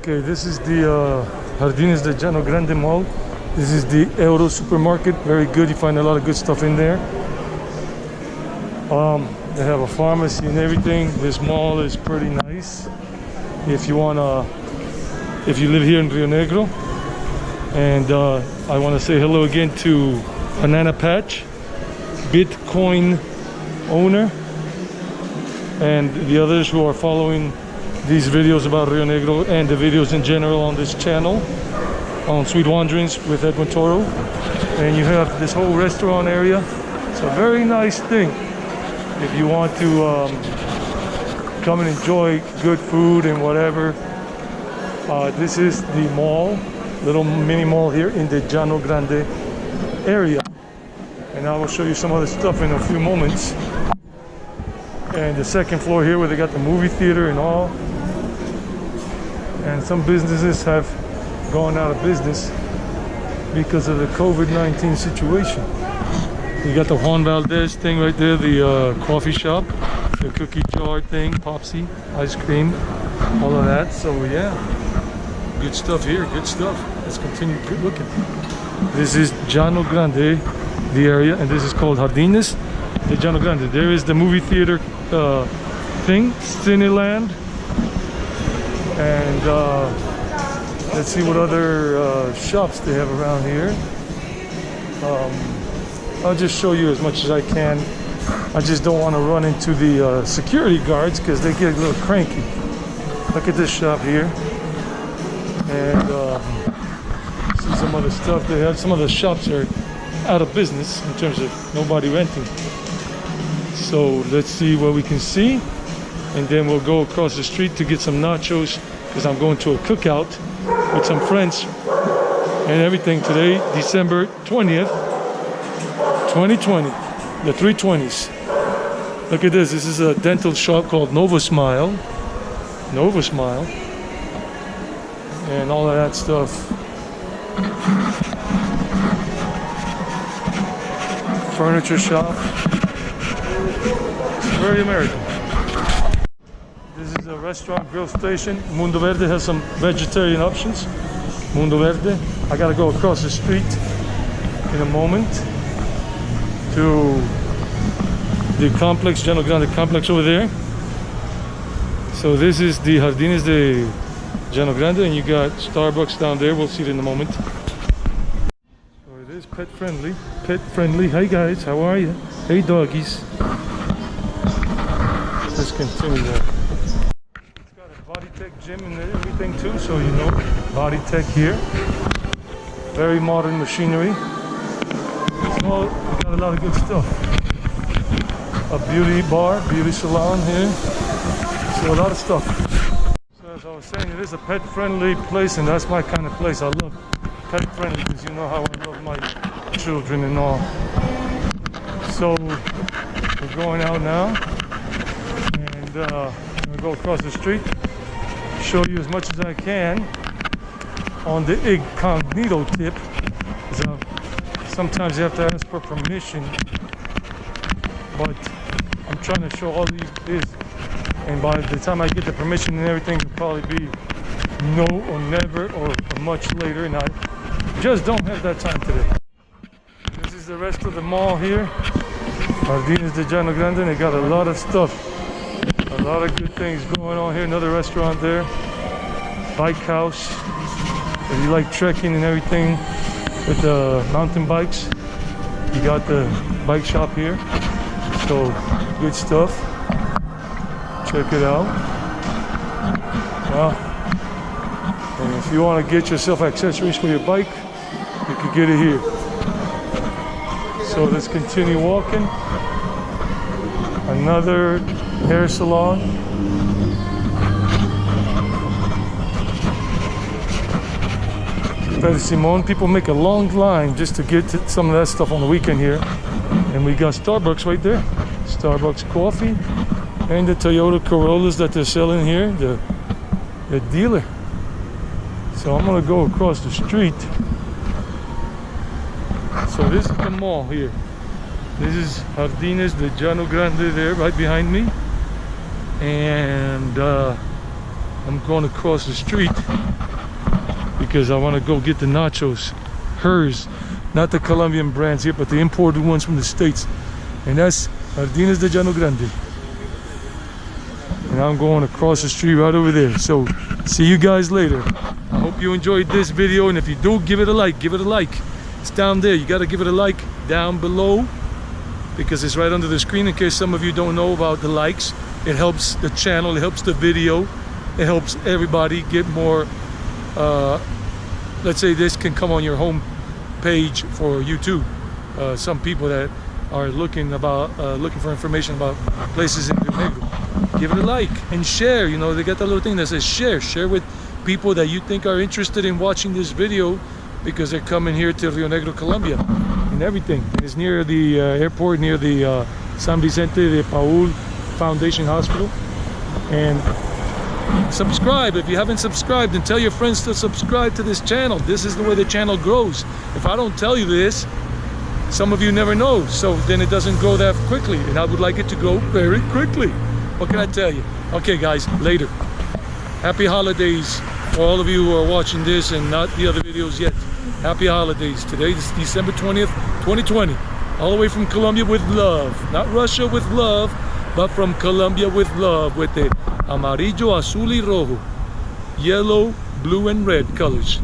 Okay, this is the Jardines de Llanogrande mall. This is the Euro supermarket. Very good. You find a lot of good stuff in there. They have a pharmacy and everything. This mall is pretty nice. If you live here in Rionegro. And I want to say hello again to Banana Patch, Bitcoin owner, and the others who are following these videos about Rionegro and the videos in general on this channel on Sweet Wanderings with Edwin Toro. And you have this whole restaurant area. It's a very nice thing if you want to come and enjoy good food and whatever. This is the mall, little mini mall here in the Llanogrande area, and I will show you some other stuff in a few moments. And the second floor here where they got the movie theater and all, and some businesses have gone out of business because of the COVID-19 situation. You got the Juan Valdez thing right there, the coffee shop, the cookie jar thing, Popsy, ice cream, all of that. So yeah, good stuff here, good stuff. Let's continue good looking. This is Llanogrande, the area, and this is called Jardines de Llanogrande. There is the movie theater thing, Cineland, and let's see what other shops they have around here. I'll just show you as much as I can. I just don't want to run into the security guards because they get a little cranky. Look at this shop here, and see some other stuff they have. Some of the shops are out of business in terms of nobody renting. So let's see what we can see, and then we'll go across the street to get some nachos because I'm going to a cookout with some friends and everything today, December 20th, 2020, the 320s. Look at this. This is a dental shop called Nova Smile, and all of that stuff. Furniture shop. Very American. This is a restaurant grill station. Mundo Verde has some vegetarian options. Mundo Verde. I gotta go across the street in a moment to the complex, Llanogrande complex over there. So this is the Jardines de Llanogrande, and you got Starbucks down there. We'll see it in a moment. So it is pet friendly. Pet friendly. Hi guys, how are you? Hey doggies. Let's continue that. It's got a Body Tech gym and everything too, so you know Body Tech here. Very modern machinery. So we got a lot of good stuff. A beauty bar, beauty salon here. So a lot of stuff. So as I was saying, it is a pet friendly place, and that's my kind of place. I love pet friendly because you know how I love my children and all. So we're going out now. I'm gonna go across the street, show you as much as I can on the incognito tip. So sometimes you have to ask for permission, but I'm trying to show all these this, and by the time I get the permission and everything, it'll probably be no or never or much later, and I just don't have that time today. This is the rest of the mall here, Jardines de Llanogrande, and they got a lot of stuff. A lot of good things going on here. Another restaurant there. Bike house. If you like trekking and everything with the mountain bikes, you got the bike shop here. So good stuff. Check it out. Well, and if you want to get yourself accessories for your bike, you can get it here. So let's continue walking. Another hair salon. Pedro Simon. People make a long line just to get to some of that stuff on the weekend here. And we got Starbucks right there. Starbucks coffee. And the Toyota Corollas that they're selling here. The dealer. So I'm gonna go across the street. So this is the mall here. This is Jardines de Llanogrande there, right behind me. And I'm going across the street because I want to go get the nachos. Hers, not the Colombian brands here, but the imported ones from the States. And that's Jardines de Llanogrande. And I'm going across the street right over there. So see you guys later. I hope you enjoyed this video, and if you do, give it a like. Give it a like. It's down there. You got to give it a like down below because it's right under the screen in case some of you don't know about the likes. It helps the channel, it helps the video, it helps everybody get more. Let's say this can come on your home page for YouTube. Some people that are looking for information about places in Rionegro. Give it a like and share. You know, they got that little thing that says share. Share with people that you think are interested in watching this video because they're coming here to Rionegro, Colombia, and everything. It's near the airport, near the San Vicente de Paul Foundation Hospital. And subscribe if you haven't subscribed, and tell your friends to subscribe to this channel. This is the way the channel grows. If I don't tell you this, some of you never know, so then it doesn't grow that quickly, and I would like it to grow very quickly. What can I tell you? Okay guys, later. Happy holidays for all of you who are watching this and not the other videos yet. Happy holidays. Today is December 20th, 2020. All the way from Colombia with love. Not Russia with love, but from Colombia with love, with the amarillo, azul y rojo, yellow, blue and red colors.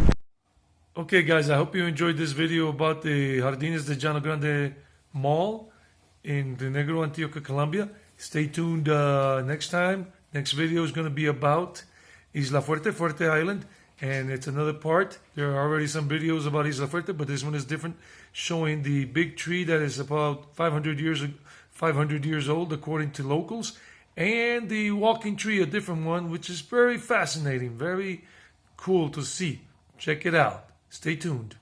Okay guys, I hope you enjoyed this video about the Jardines de Llanogrande Mall in Rionegro, Antioquia, Colombia. Stay tuned next time. Next video is going to be about Isla Fuerte Island, and it's another part. There are already some videos about Isla Fuerte, but this one is different, showing the big tree that is about 500 years old according to locals, and the walking tree, a different one, which is very fascinating, very cool to see. Check it out. Stay tuned.